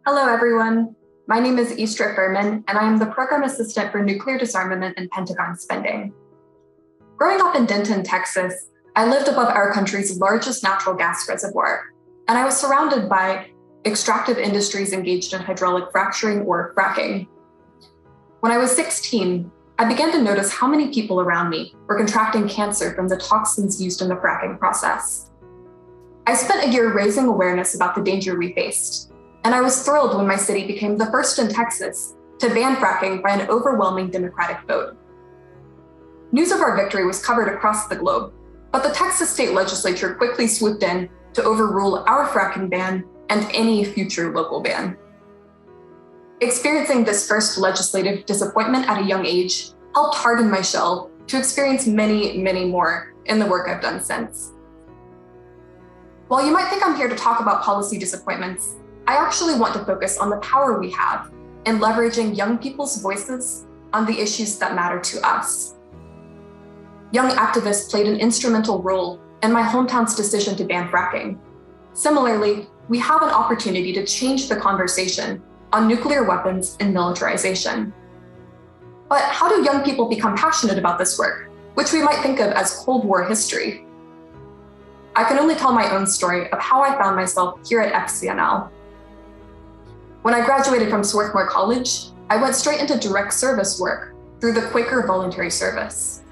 Hello, everyone. My name is Istra Fuhrmann, and I am the Program Assistant for Nuclear Disarmament and Pentagon Spending. Growing up in Denton, Texas, I lived above our country's largest natural gas reservoir, and I was surrounded by extractive industries engaged in hydraulic fracturing or fracking. When I was 16, I began to notice how many people around me were contracting cancer from the toxins used in the fracking process. I spent a year raising awareness about the danger we faced, and I was thrilled when my city became the first in Texas to ban fracking by an overwhelming Democratic vote. News of our victory was covered across the globe, but the Texas state legislature quickly swooped in to overrule our fracking ban and any future local ban. Experiencing this first legislative disappointment at a young age helped harden my shell to experience many, many more in the work I've done since. While you might think I'm here to talk about policy disappointments, I actually want to focus on the power we have in leveraging young people's voices on the issues that matter to us. Young activists played an instrumental role in my hometown's decision to ban fracking. Similarly, we have an opportunity to change the conversation on nuclear weapons and militarization. But how do young people become passionate about this work, which we might think of as Cold War history? I can only tell my own story of how I found myself here at FCNL. When I graduated from Swarthmore College, I went straight into direct service work through the Quaker Voluntary Service.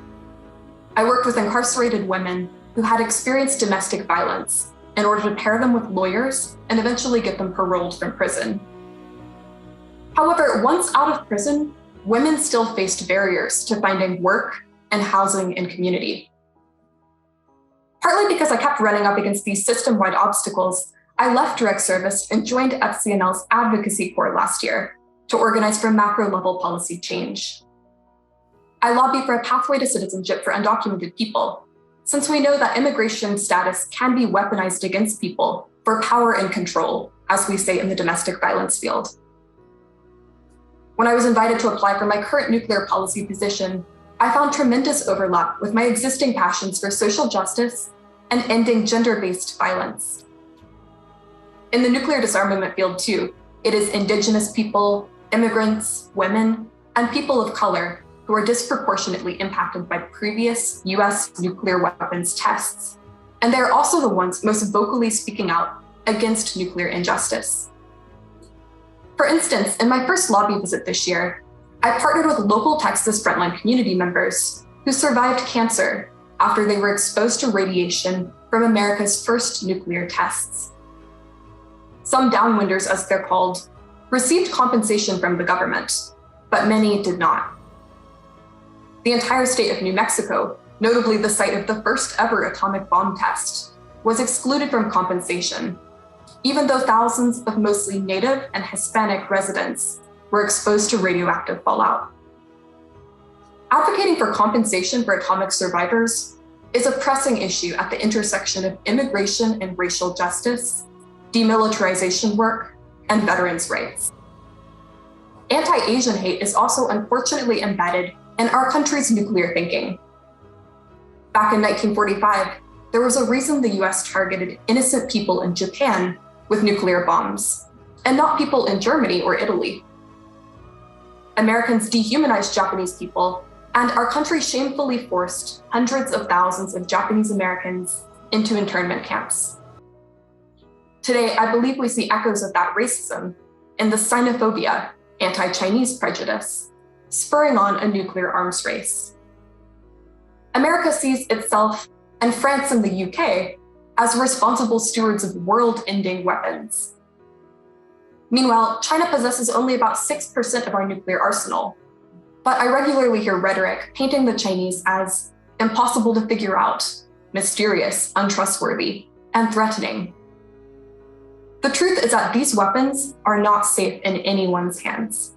I worked with incarcerated women who had experienced domestic violence in order to pair them with lawyers and eventually get them paroled from prison. However, once out of prison, women still faced barriers to finding work and housing and community. Partly because I kept running up against these system-wide obstacles, I left direct service and joined FCNL's Advocacy Corps last year to organize for macro-level policy change. I lobby for a pathway to citizenship for undocumented people, since we know that immigration status can be weaponized against people for power and control, as we say in the domestic violence field. When I was invited to apply for my current nuclear policy position, I found tremendous overlap with my existing passions for social justice and ending gender-based violence. In the nuclear disarmament field too, it is Indigenous people, immigrants, women, and people of color who are disproportionately impacted by previous US nuclear weapons tests. And they are also the ones most vocally speaking out against nuclear injustice. For instance, in my first lobby visit this year, I partnered with local Texas frontline community members who survived cancer after they were exposed to radiation from America's first nuclear tests. Some downwinders, as they're called, received compensation from the government, but many did not. The entire state of New Mexico, notably the site of the first ever atomic bomb test, was excluded from compensation, even though thousands of mostly Native and Hispanic residents were exposed to radioactive fallout. Advocating for compensation for atomic survivors is a pressing issue at the intersection of immigration and racial justice, demilitarization work, and veterans' rights. Anti-Asian hate is also unfortunately embedded in our country's nuclear thinking. Back in 1945, there was a reason the US targeted innocent people in Japan with nuclear bombs, and not people in Germany or Italy. Americans dehumanized Japanese people, and our country shamefully forced hundreds of thousands of Japanese Americans into internment camps. Today, I believe we see echoes of that racism in the xenophobia, anti-Chinese prejudice, spurring on a nuclear arms race. America sees itself and France and the UK as responsible stewards of world-ending weapons. Meanwhile, China possesses only about 6% of our nuclear arsenal, but I regularly hear rhetoric painting the Chinese as impossible to figure out, mysterious, untrustworthy, and threatening. The truth is that these weapons are not safe in anyone's hands.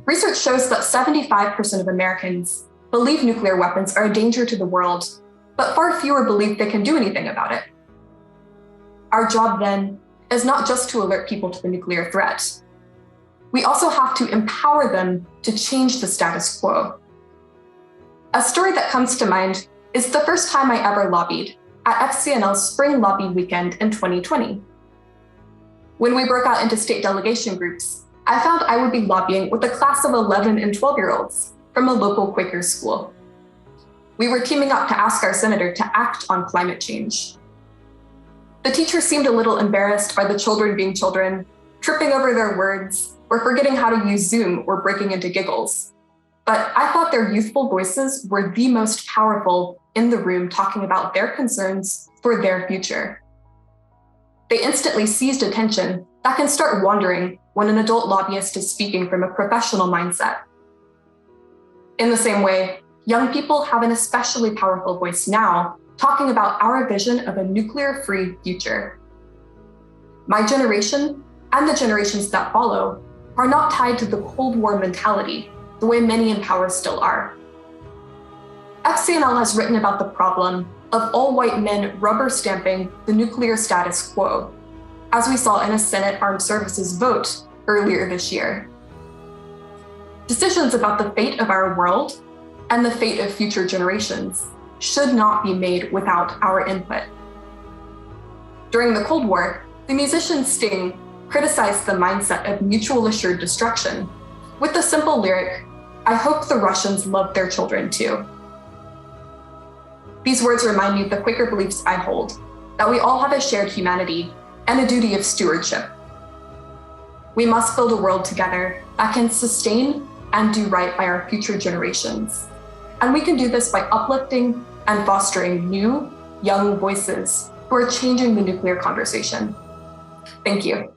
Research shows that 75% of Americans believe nuclear weapons are a danger to the world, but far fewer believe they can do anything about it. Our job then is not just to alert people to the nuclear threat. We also have to empower them to change the status quo. A story that comes to mind is the first time I ever lobbied at FCNL's Spring Lobby Weekend in 2020. When we broke out into state delegation groups, I found I would be lobbying with a class of 11 and 12-year-olds from a local Quaker school. We were teaming up to ask our senator to act on climate change. The teacher seemed a little embarrassed by the children being children, tripping over their words, or forgetting how to use Zoom or breaking into giggles. But I thought their youthful voices were the most powerful in the room, talking about their concerns for their future. They instantly seized attention that can start wandering when an adult lobbyist is speaking from a professional mindset. In the same way, young people have an especially powerful voice now, talking about our vision of a nuclear-free future. My generation and the generations that follow are not tied to the Cold War mentality the way many in power still are. FCNL has written about the problem of all white men rubber stamping the nuclear status quo, as we saw in a Senate Armed Services vote earlier this year. Decisions about the fate of our world and the fate of future generations should not be made without our input. During the Cold War, the musician Sting criticized the mindset of mutual assured destruction with the simple lyric, "I hope the Russians love their children too." These words remind me of the Quaker beliefs I hold, that we all have a shared humanity and a duty of stewardship. We must build a world together that can sustain and do right by our future generations. And we can do this by uplifting and fostering new, young voices who are changing the nuclear conversation. Thank you.